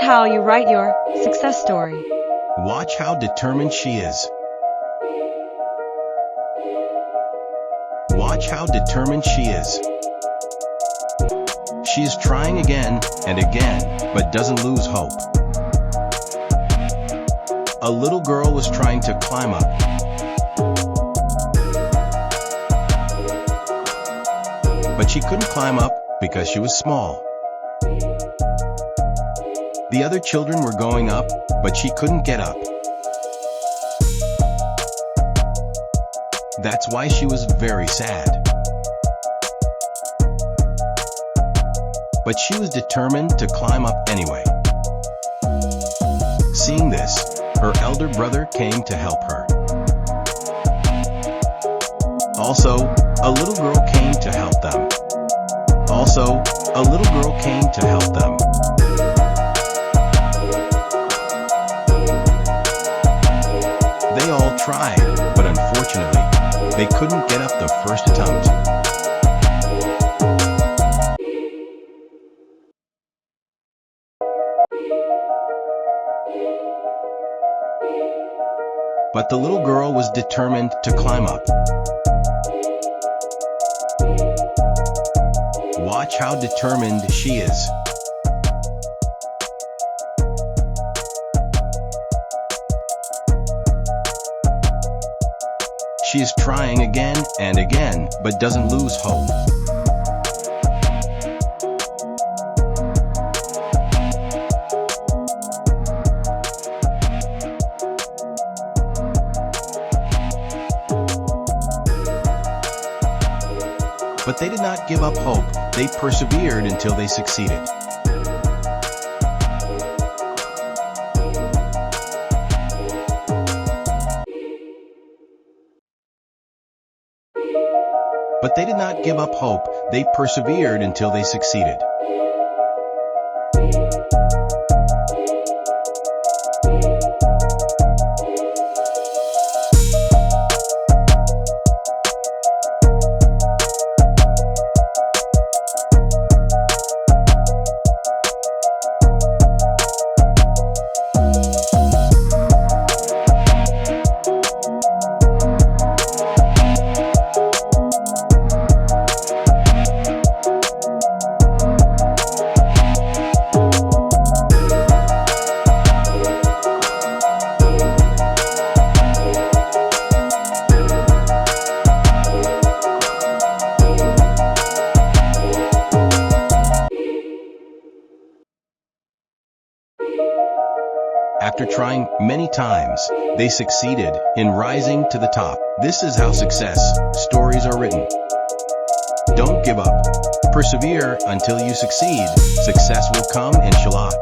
how you write your success story. Watch how determined she is. Watch how determined she is. She is trying again and again, but doesn't lose hope. A little girl was trying to climb up. But she couldn't climb up because she was small. The other children were going up, but she couldn't get up. That's why she was very sad. But she was determined to climb up anyway. Seeing this, her elder brother came to help her. Also, a little girl came to help them. Also, a little girl came to help them. They all tried, but unfortunately, they couldn't get up the first attempt. But the little girl was determined to climb up. Watch how determined she is. She is trying again and again, but doesn't lose hope. But they did not give up hope. They persevered until they succeeded. But they did not give up hope. They persevered until they succeeded. After trying many times, they succeeded in rising to the top. This is how success stories are written. Don't give up. Persevere until you succeed. Success will come, inshallah.